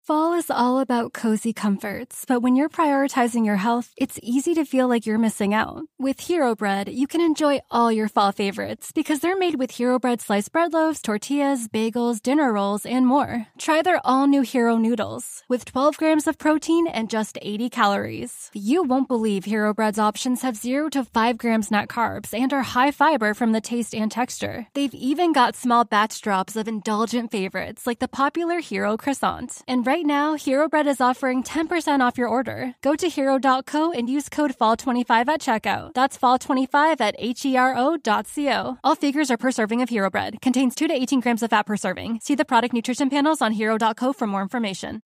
Fall is all about cozy comforts, but when you're prioritizing your health, it's easy to feel like you're missing out. With Hero Bread, you can enjoy all your fall favorites because they're made with Hero Bread sliced bread loaves, tortillas, bagels, dinner rolls, and more. Try their all-new Hero Noodles with 12 grams of protein and just 80 calories. You won't believe Hero Bread's options have 0 to 5 grams net carbs and are high fiber from the taste and texture. They've even got small batch drops of indulgent favorites like the popular Hero Croissant. And right now, Hero Bread is offering 10% off your order. Go to hero.co and use code FALL25 at checkout. That's FALL25 at HERO.co. All figures are per serving of Hero Bread. Contains 2 to 18 grams of fat per serving. See the product nutrition panels on hero.co for more information.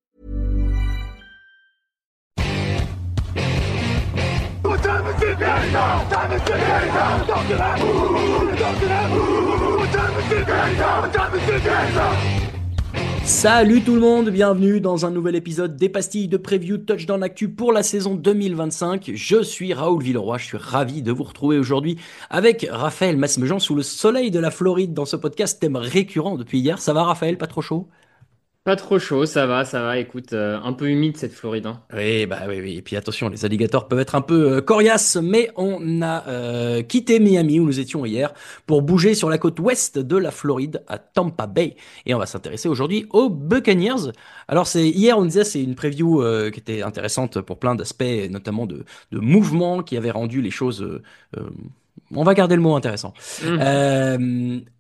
Salut tout le monde, bienvenue dans un nouvel épisode des pastilles de preview Touchdown Actu pour la saison 2025. Je suis Raoul Villeroy, je suis ravi de vous retrouver aujourd'hui avec Raphaël Masmejean sous le soleil de la Floride dans ce podcast thème récurrent depuis hier. Ça va Raphaël, pas trop chaud? Pas trop chaud, ça va. Écoute, un peu humide cette Floride, hein. Oui, bah oui. Et puis attention, les alligators peuvent être un peu coriaces, mais on a quitté Miami où nous étions hier pour bouger sur la côte ouest de la Floride à Tampa Bay. Et on va s'intéresser aujourd'hui aux Buccaneers. Alors hier on disait c'est une preview qui était intéressante pour plein d'aspects, notamment de mouvements qui avaient rendu les choses on va garder le mot intéressant.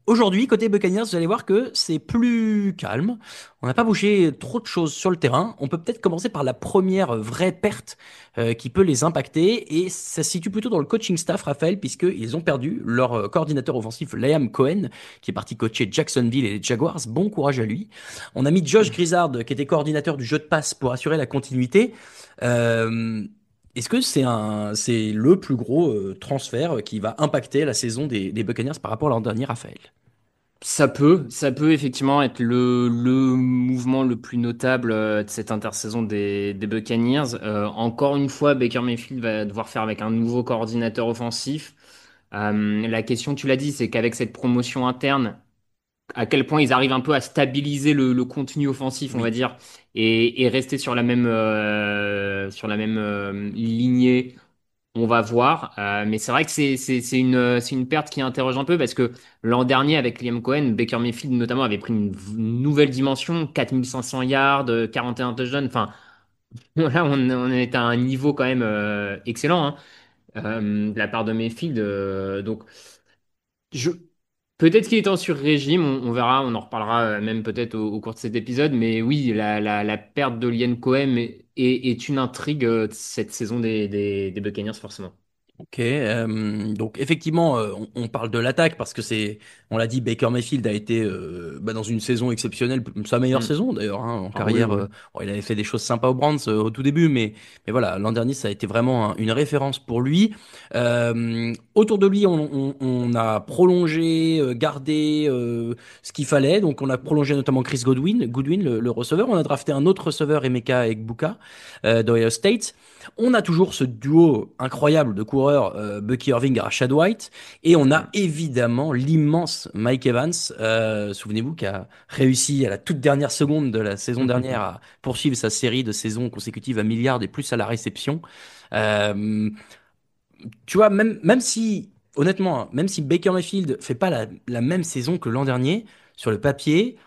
Aujourd'hui, côté Buccaneers, vous allez voir que c'est plus calme. On n'a pas bougé trop de choses sur le terrain. On peut peut-être commencer par la première vraie perte qui peut les impacter. Et ça se situe plutôt dans le coaching staff, Raphaël, puisqu'ils ont perdu leur coordinateur offensif, Liam Cohen, qui est parti coacher Jacksonville et les Jaguars. Bon courage à lui. On a mis Josh Grizzard, qui était coordinateur du jeu de passe, pour assurer la continuité. Est-ce que c'est le plus gros transfert qui va impacter la saison des Buccaneers par rapport à l'an dernier, Raphaël? Ça peut effectivement être le mouvement le plus notable de cette intersaison des Buccaneers. Encore une fois, Baker Mayfield va devoir faire avec un nouveau coordinateur offensif. La question, tu l'as dit, c'est qu'avec cette promotion interne, à quel point ils arrivent un peu à stabiliser le contenu offensif, on va Oui. dire, et rester sur sur la même lignée. On va voir, mais c'est vrai que c'est une perte qui interroge un peu parce que l'an dernier avec Liam Cohen, Baker Mayfield notamment avait pris une nouvelle dimension, 4500 yards, 41 touchdowns. Enfin, là on est à un niveau quand même excellent, hein, de la part de Mayfield. Donc je peut-être qu'il est en sur-régime, on verra, on en reparlera même peut-être au cours de cet épisode. Mais oui, la perte de Liam Cohen est une intrigue de cette saison des Buccaneers forcément. Ok, donc effectivement, on parle de l'attaque parce que on l'a dit, Baker Mayfield a été dans une saison exceptionnelle, sa meilleure Mm. saison d'ailleurs hein, en Ah oui, carrière. oui. Bon, il avait fait des choses sympas aux Browns au tout début, mais voilà, l'an dernier ça a été vraiment une référence pour lui. Autour de lui, on a prolongé, gardé ce qu'il fallait. Donc on a prolongé notamment Chris Goodwin le receveur. On a drafté un autre receveur, Emeka Egbuka, d'Ohio State. On a toujours ce duo incroyable de coureurs Bucky Irving et Rashad White. Et on a Mm. évidemment l'immense Mike Evans, souvenez-vous, qui a réussi à la toute dernière seconde de la saison dernière à poursuivre sa série de saisons consécutives à milliards et plus à la réception. Euh, Tu vois, même si, honnêtement, hein, même si Baker Mayfield fait pas la même saison que l'an dernier, sur le papier,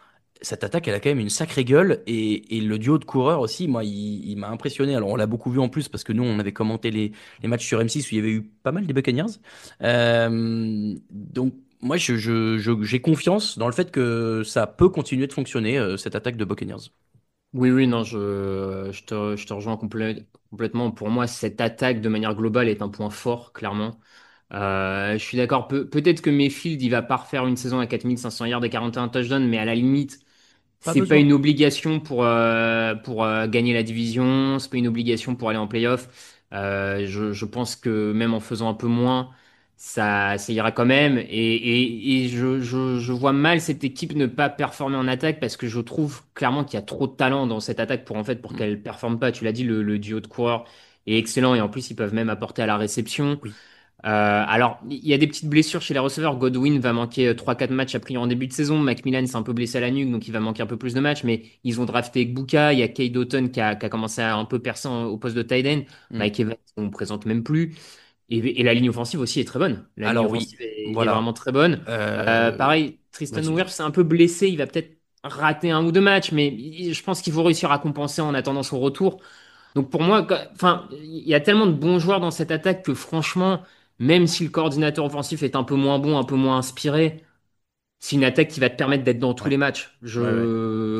cette attaque, elle a quand même une sacrée gueule. Et le duo de coureurs aussi, moi, il m'a impressionné. Alors, on l'a beaucoup vu en plus parce que nous, on avait commenté les matchs sur M6 où il y avait eu pas mal des Buccaneers. Donc, moi, j'ai confiance dans le fait que ça peut continuer de fonctionner, cette attaque de Buccaneers. Oui, non, je te rejoins complètement. Pour moi, cette attaque, de manière globale, est un point fort, clairement. Je suis d'accord. Peut-être que Mayfield, il va pas refaire une saison à 4500 yards et 41 touchdowns, mais à la limite, Pas c'est pas besoin. une obligation pour gagner la division, c'est pas une obligation pour aller en playoff. Je pense que même en faisant un peu moins, ça ira quand même. Et je vois mal cette équipe ne pas performer en attaque parce que je trouve clairement qu'il y a trop de talent dans cette attaque pour Mm. qu'elle performe pas. Tu l'as dit, le duo de coureurs est excellent et en plus ils peuvent même apporter à la réception. Oui. Alors, il y a des petites blessures chez les receveurs. Godwin va manquer 3-4 matchs a priori en début de saison. Macmillan s'est un peu blessé à la nuque, donc il va manquer un peu plus de matchs. Mais ils ont drafté Egbuka. Il y a Cade Otton qui a commencé à un peu percer au poste de tight end. Hmm. Mike Evans, on ne présente même plus. Et la ligne offensive aussi est très bonne. La ligne Alors oui, offensive est voilà. vraiment très bonne. Pareil, Tristan Vas-y, vas-y. Wirfs est un peu blessé. Il va peut-être rater un ou deux matchs, mais je pense qu'il faut réussir à compenser en attendant son retour. Donc pour moi, enfin, il y a tellement de bons joueurs dans cette attaque que franchement, même si le coordinateur offensif est un peu moins bon, un peu moins inspiré, c'est une attaque qui va te permettre d'être dans tous Ouais, les matchs. ouais, ouais.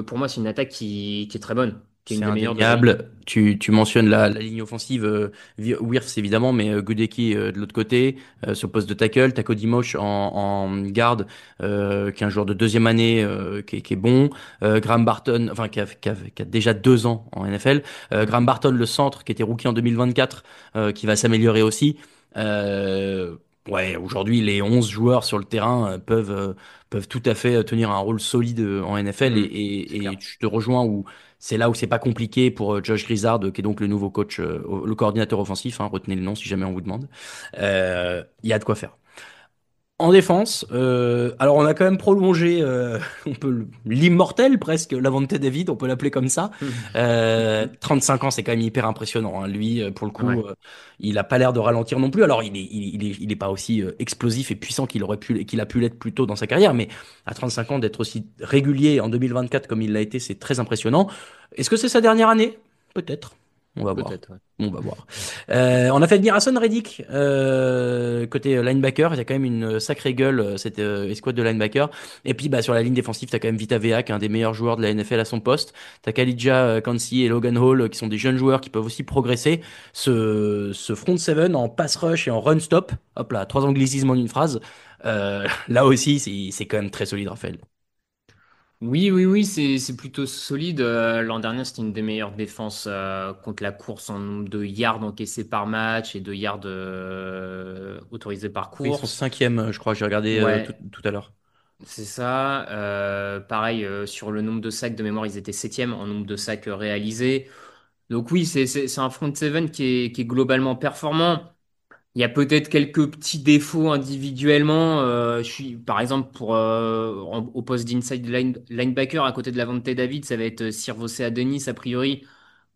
Pour moi, c'est une attaque qui est très bonne, qui est une C'est des meilleures de la ligue. indéniable. Tu mentionnes la ligne offensive, Wirfs évidemment, mais Goedeke de l'autre côté, sur le poste de tackle. T'as Cody Mauch en garde, qui est un joueur de deuxième année, qui est bon. Graham Barton, enfin qui a déjà 2 ans en NFL. Graham Mhm. Barton, le centre, qui était rookie en 2024, qui va s'améliorer aussi. Euh, ouais, aujourd'hui, les 11 joueurs sur le terrain peuvent tout à fait tenir un rôle solide en NFL, Mhm. C'est et clair. je te rejoins où c'est là où c'est pas compliqué pour Josh Grizzard, qui est donc le nouveau coach, le coordinateur offensif, hein, retenez le nom si jamais on vous demande. Il y a de quoi faire. En défense, alors on a quand même prolongé, on peut l'immortel presque, Lavonte David, on peut l'appeler comme ça. Mhm. 35 ans, c'est quand même hyper impressionnant, hein. Lui, pour le coup, Ouais. il a pas l'air de ralentir non plus. Alors il est pas aussi explosif et puissant qu'il a pu l'être plus tôt dans sa carrière, mais à 35 ans d'être aussi régulier en 2024 comme il l'a été, c'est très impressionnant. Est-ce que c'est sa dernière année? Peut-être. On va voir. Peut-être, ouais. On va voir. On a fait venir Hassan Reddick, côté linebacker. Il y a quand même une sacrée gueule, cette escouade de linebacker. Et puis bah, sur la ligne défensive, tu as quand même Vita Vea, qui est un des meilleurs joueurs de la NFL à son poste. Tu as Khalidja Kansi et Logan Hall, qui sont des jeunes joueurs qui peuvent aussi progresser. Ce front seven en pass rush et en run stop, hop là, 3 anglicismes en une phrase. Là aussi, c'est quand même très solide, Raphaël. Oui, oui, oui, c'est plutôt solide. L'an dernier, c'était une des meilleures défenses contre la course en nombre de yards encaissés par match et de yards autorisés par Oui, ils sont course. cinquième, je crois, j'ai regardé Ouais, tout à l'heure. c'est ça. Pareil, sur le nombre de sacs de mémoire, ils étaient septième en nombre de sacs réalisés. Donc oui, c'est un front seven qui est globalement performant. Il y a peut-être quelques petits défauts individuellement. Par exemple, au poste linebacker, à côté de Lavonte David, ça va être Sirvocea Denis, a priori.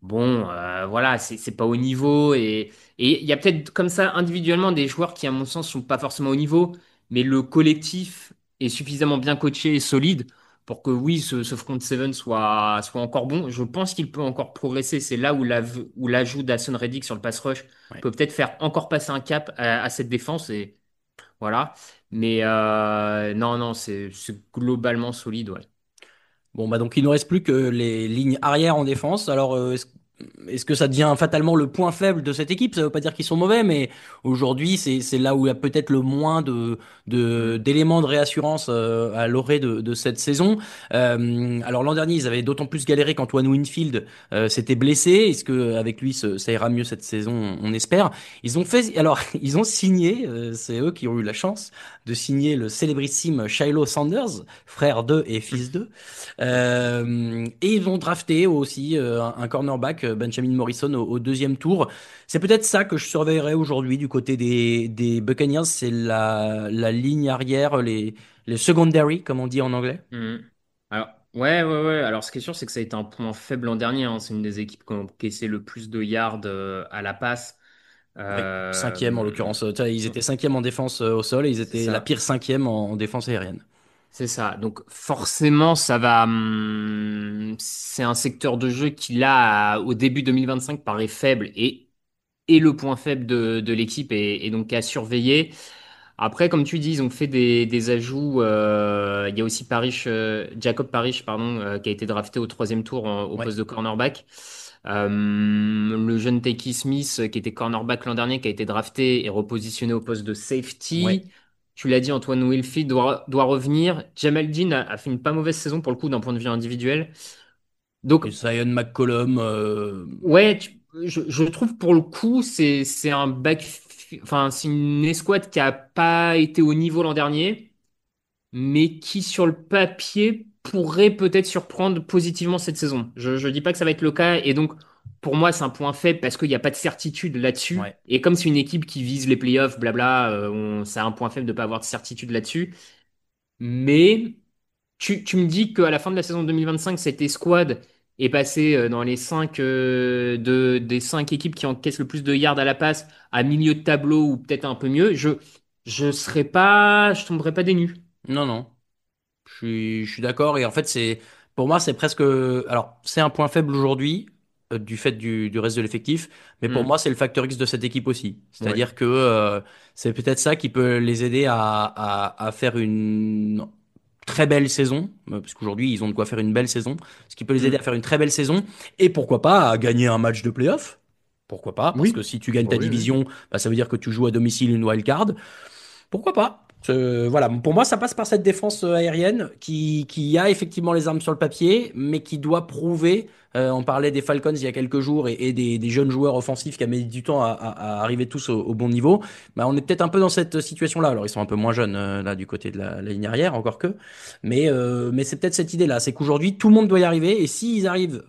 Bon, voilà, c'est pas au niveau. Et il y a peut-être comme ça, individuellement, des joueurs qui, à mon sens, sont pas forcément au niveau, mais le collectif est suffisamment bien coaché et solide pour que, oui, ce front seven soit encore bon. Je pense qu'il peut encore progresser. C'est là où l'ajout d'Hassan Reddick sur le pass rush Ouais. peut peut-être faire encore passer un cap à cette défense. Et voilà. Mais non, non, c'est globalement solide, ouais. Bon, bah donc il ne reste plus que les lignes arrière en défense. Alors, est-ce que ça devient fatalement le point faible de cette équipe? Ça veut pas dire qu'ils sont mauvais, mais aujourd'hui, c'est là où il y a peut-être le moins Mm. d'éléments de réassurance à l'orée de cette saison. Alors l'an dernier, ils avaient d'autant plus galéré qu'Antoine Winfield s'était blessé. Est-ce que avec lui, ça ira mieux cette saison? On espère. Ils ont fait, alors ils ont signé, c'est eux qui ont eu la chance de signer le célébrissime Shiloh Sanders, frère d'eux et fils d'eux. Et ils vont drafter aussi un cornerback, Benjamin Morrison, au deuxième tour. C'est peut-être ça que je surveillerai aujourd'hui du côté des Buccaneers, c'est la ligne arrière, les secondary, comme on dit en anglais. Mm. Alors, ouais, ouais, ouais. Alors, ce qui est sûr, c'est que ça a été un point faible l'an dernier, hein. C'est une des équipes qui ont encaissé le plus de yards à la passe. Oui, cinquième en Euh, l'occurrence. Tu vois, ils étaient cinquième en défense au sol, et ils c'est étaient la ça. pire cinquième en défense aérienne. C'est ça. Donc, forcément, ça va. C'est un secteur de jeu qui, là, au début 2025, paraît faible et le point faible de l'équipe et donc à surveiller. Après, comme tu dis, ils ont fait des ajouts. Il y a aussi Jacob Parrish, pardon, qui a été drafté au troisième tour au Ouais, poste de cornerback. Le jeune Takey Smith, qui était cornerback l'an dernier, qui a été drafté et repositionné au poste de ouais. safety. Tu l'as dit, Antoine Wilfield doit revenir. Jamal Dean a fait une pas mauvaise saison pour le coup d'un point de vue individuel. Donc, Et Zion McCollum, ouais, je trouve pour le coup, c'est un enfin, c'est une escouade qui a pas été au niveau l'an dernier, mais qui sur le papier pourrait peut-être surprendre positivement cette saison. Je dis pas que ça va être le cas, et donc pour moi, c'est un point faible parce qu'il n'y a pas de certitude là-dessus. Ouais. Et comme c'est une équipe qui vise les playoffs, blabla, c'est un point faible de ne pas avoir de certitude là-dessus. Mais tu me dis qu'à la fin de la saison 2025, cette escouade est passée dans les des 5 équipes qui encaissent le plus de yards à la passe à milieu de tableau ou peut-être un peu mieux. Je tomberai pas des nues. Non, non. Je suis d'accord. Et en fait, pour moi, c'est presque, alors, c'est un point faible aujourd'hui, du fait du reste de l'effectif. Mais pour Hmm. moi, c'est le facteur X de cette équipe aussi. Ouais. C'est-à-dire que, c'est peut-être ça qui peut les aider à faire une très belle saison. Parce qu'aujourd'hui, ils ont de quoi faire une belle saison. Ce qui peut les aider à Hmm. faire une très belle saison. Et pourquoi pas à gagner un match de playoff. Pourquoi pas? Parce que Oui. si tu gagnes Bah ta oui, oui. division, bah, ça veut dire que tu joues à domicile une wild card. Pourquoi pas? Voilà, pour moi, ça passe par cette défense aérienne qui a effectivement les armes sur le papier, mais qui doit prouver. On parlait des Falcons il y a quelques jours et des jeunes joueurs offensifs qui ont mis du temps à arriver tous au bon niveau. Bah, on est peut-être un peu dans cette situation-là. Alors, ils sont un peu moins jeunes là du côté de la ligne arrière, encore que. Mais c'est peut-être cette idée-là. C'est qu'aujourd'hui, tout le monde doit y arriver. Et s'ils arrivent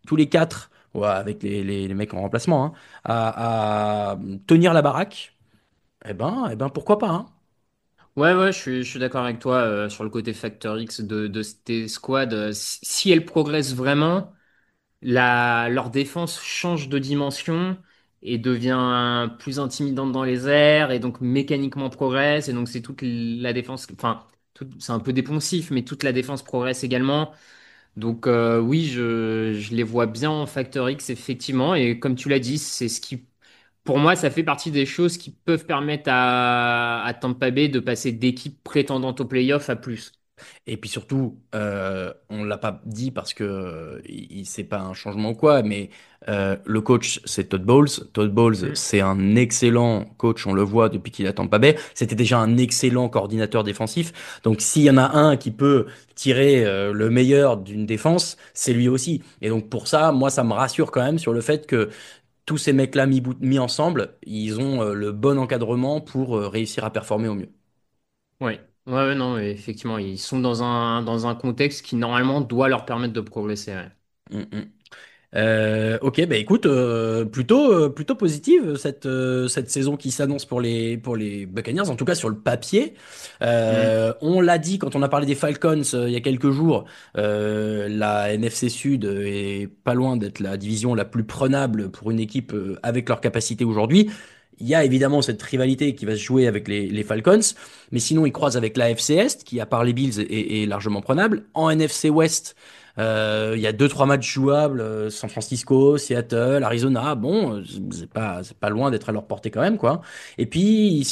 tous les quatre, ouais, avec les mecs en remplacement, hein, à tenir la baraque. Eh ben, pourquoi pas, hein? Ouais, ouais, je suis d'accord avec toi sur le côté Factor X de tes squads. Si elles progressent vraiment, leur défense change de dimension et devient plus intimidante dans les airs et donc mécaniquement progresse. Et donc c'est toute la défense, enfin, c'est un peu dépensif, mais toute la défense progresse également. Donc oui, je les vois bien en Factor X, effectivement. Et comme tu l'as dit, c'est ce qui, pour moi, ça fait partie des choses qui peuvent permettre à Tampa Bay de passer d'équipe prétendante au playoff à plus. Et puis surtout, on l'a pas dit parce que c'est pas un changement ou quoi, mais le coach c'est Todd Bowles. Todd Bowles Mm. c'est un excellent coach, on le voit depuis qu'il attend Tampa Bay. C'était déjà un excellent coordinateur défensif. Donc s'il y en a un qui peut tirer le meilleur d'une défense, c'est lui aussi. Et donc pour ça, moi ça me rassure quand même sur le fait que tous ces mecs-là mis ensemble, ils ont le bon encadrement pour réussir à performer au mieux. Ouais. Ouais, ouais, non, mais effectivement, ils sont dans un contexte qui normalement doit leur permettre de progresser. Ouais. Mm, mm. Ok, bah écoute, plutôt positive cette saison qui s'annonce pour les Buccaneers, en tout cas sur le papier. Mm. On l'a dit quand on a parlé des Falcons il y a quelques jours, la NFC Sud est pas loin d'être la division la plus prenable pour une équipe avec leur capacité aujourd'hui. Il y a évidemment cette rivalité qui va se jouer avec les Falcons, mais sinon ils croisent avec la FC Est, qui à part les Bills est largement prenable. En NFC West, il y a deux, trois matchs jouables, San Francisco, Seattle, Arizona. Bon, c'est pas loin d'être à leur portée quand même, quoi. Et puis,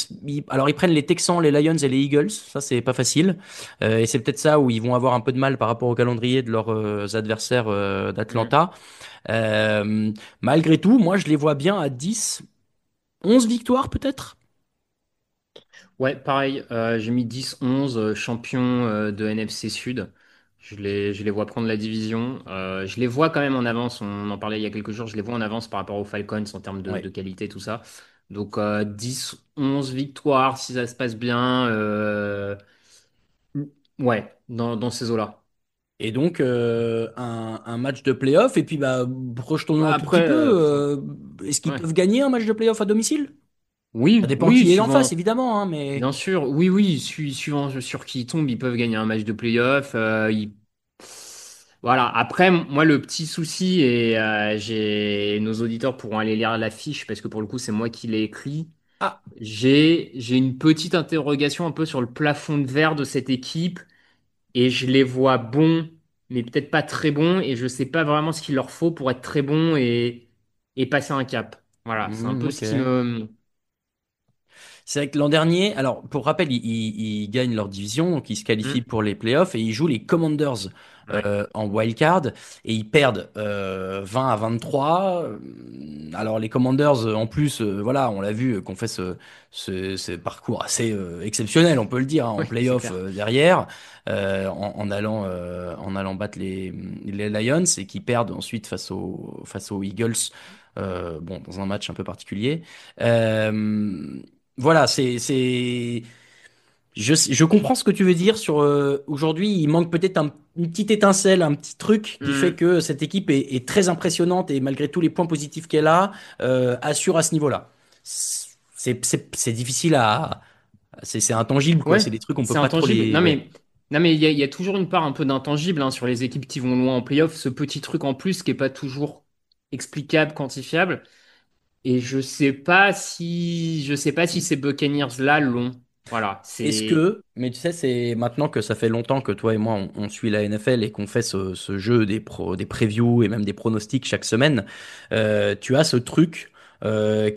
alors ils prennent les Texans, les Lions et les Eagles. Ça, c'est pas facile. Et c'est peut-être ça où ils vont avoir un peu de mal par rapport au calendrier de leurs adversaires Mm. d'Atlanta. Euh, Malgré tout, moi, je les vois bien à 10, 11 victoires peut-être. Ouais, pareil, j'ai mis 10-11 champions de NFC Sud. Je les vois prendre la division. Je les vois quand même en avance. On en parlait il y a quelques jours. Je les vois en avance par rapport aux Falcons en termes Ouais. de qualité, tout ça. Donc 10-11 victoires si ça se passe bien. Ouais, dans ces eaux-là. Et donc, un match de playoff. Et puis, bah, projetons-nous un tout petit Après, peu. Est-ce qu'ils ouais. peuvent gagner un match de playoff à domicile? Ça Oui, dépend oui, qui est en face, suivant. évidemment, hein, mais. Bien sûr, oui, oui, suivant sur qui ils tombent, ils peuvent gagner un match de playoff. Voilà. Après, moi, le petit souci, et nos auditeurs pourront aller lire la fiche parce que pour le coup, c'est moi qui l'ai écrit. Ah, J'ai une petite interrogation un peu sur le plafond de verre de cette équipe et je les vois bons, mais peut-être pas très bons et je sais pas vraiment ce qu'il leur faut pour être très bons et passer un cap. Voilà, c'est un peu ok. ce qui me. C'est vrai que l'an dernier, alors pour rappel, ils gagnent leur division, donc ils se qualifient Hmm, pour les playoffs et ils jouent les Commanders ouais. en wild card et ils perdent 20-23. Alors les Commanders, en plus, voilà, on l'a vu, qu'on fait ce parcours assez exceptionnel, on peut le dire, hein, en Oui, c'est playoff clair. derrière, en allant battre les Lions et qui perdent ensuite face aux Eagles, bon, dans un match un peu particulier. Euh, voilà, Je comprends ce que tu veux dire sur aujourd'hui, il manque peut-être une petite étincelle, un petit truc qui fait Hmm. que cette équipe est très impressionnante et malgré tous les points positifs qu'elle a, assure à ce niveau-là. C'est difficile c'est intangible quoi, Ouais, c'est des trucs on peut c'est pas trop intangible. les ouais. Non, mais il y a toujours une part un peu d'intangible hein, sur les équipes qui vont loin en playoff. Ce petit truc en plus qui est pas toujours explicable, quantifiable. Et je sais pas si ces Buccaneers-là l'ont. Voilà, Est-ce c'est. que, mais tu sais, c'est maintenant que ça fait longtemps que toi et moi on suit la NFL et qu'on fait ce jeu des previews et même des pronostics chaque semaine, tu as ce truc qui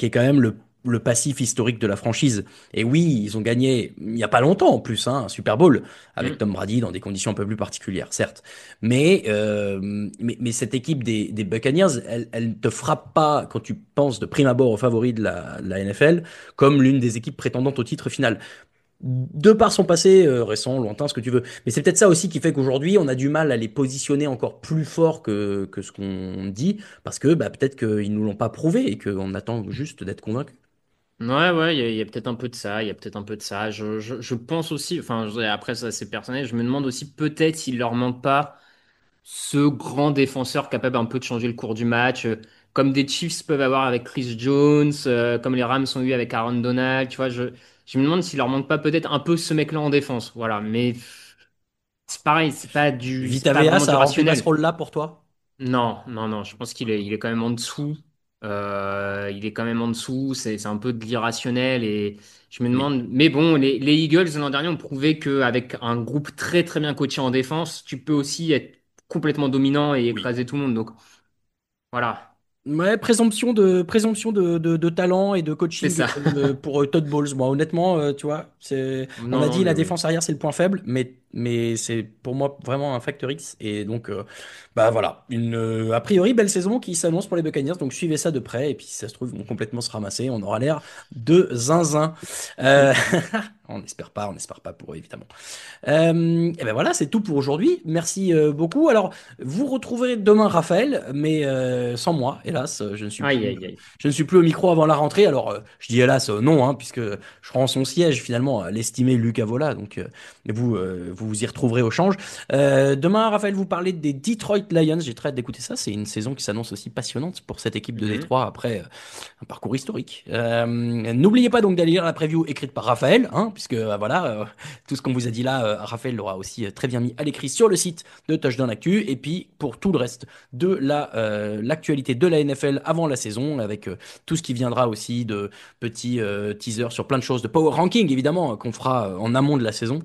est quand même le passif historique de la franchise. Et oui, ils ont gagné il n'y a pas longtemps en plus, hein, un Super Bowl avec Hmm. Tom Brady dans des conditions un peu plus particulières, certes. Mais cette équipe des Buccaneers, elle ne te frappe pas quand tu penses de prime abord aux favoris de la NFL comme l'une des équipes prétendantes au titre final de par son passé récent, lointain, ce que tu veux. Mais c'est peut-être ça aussi qui fait qu'aujourd'hui, on a du mal à les positionner encore plus fort que ce qu'on dit, parce que bah, peut-être qu'ils nous l'ont pas prouvé et qu'on attend juste d'être convaincu. Ouais, il y a peut-être un peu de ça, il y a peut-être un peu de ça. Je pense aussi, après ça c'est personnel, je me demande aussi peut-être s'il leur manque pas ce grand défenseur capable un peu de changer le cours du match, comme des Chiefs peuvent avoir avec Chris Jones, comme les Rams ont eu avec Aaron Donald, tu vois, je me demande s'il leur manque pas peut-être un peu ce mec-là en défense, voilà, mais c'est pareil, c'est Vita pas Vea, vraiment du ça remplit pas ce rationnel. rôle-là pour toi? Non, je pense il est quand même en dessous. Il est quand même en dessous. C'est un peu de l'irrationnel et je me Oui, demande. Mais bon, les Eagles l'an dernier ont prouvé qu'avec un groupe très très bien coaché en défense, tu peux aussi être complètement dominant et oui. écraser tout le monde. Donc voilà, Ouais, présomption de talent et de c'est coaching ça. pour Todd Bowles. Moi, honnêtement, tu vois, on a Non, dit mais la oui. défense arrière, c'est le point faible, mais c'est pour moi vraiment un facteur X. Et donc, bah voilà, une a priori belle saison qui s'annonce pour les Buccaneers. Donc, suivez ça de près. Et puis, si ça se trouve, ils vont complètement se ramasser. On aura l'air de zinzin. Euh, on n'espère pas pour eux, évidemment. Et ben voilà, c'est tout pour aujourd'hui. Merci beaucoup. Alors, vous retrouverez demain Raphaël, mais sans moi, hélas, Aïe, aïe, aïe. je ne suis plus au micro avant la rentrée. Alors, je dis hélas, non, hein, puisque je rends son siège finalement à l'estimé Luc Avola. Donc, vous vous y retrouverez au change. Demain, Raphaël, vous parlez des Detroit Lions. J'ai très hâte d'écouter ça. C'est une saison qui s'annonce aussi passionnante pour cette équipe de Mhm. Détroit après un parcours historique. N'oubliez pas donc d'aller lire la preview écrite par Raphaël, hein, puisque voilà, tout ce qu'on vous a dit là, Raphaël l'aura aussi très bien mis à l'écrit sur le site de Touchdown Actu. Et puis pour tout le reste de l'actualité de la NFL avant la saison, avec tout ce qui viendra aussi de petits teasers sur plein de choses, de power ranking évidemment, qu'on fera en amont de la saison.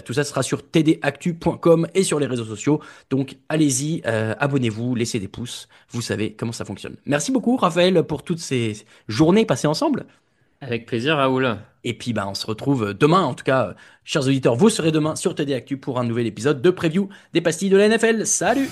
Tout ça sera sur tdactu.com et sur les réseaux sociaux. Donc allez-y, abonnez-vous, laissez des pouces. Vous savez comment ça fonctionne. Merci beaucoup Raphaël pour toutes ces journées passées ensemble. Avec plaisir, Raoul. Et puis, bah, on se retrouve demain. En tout cas, chers auditeurs, vous serez demain sur TD Actu pour un nouvel épisode de preview des pastilles de la NFL. Salut!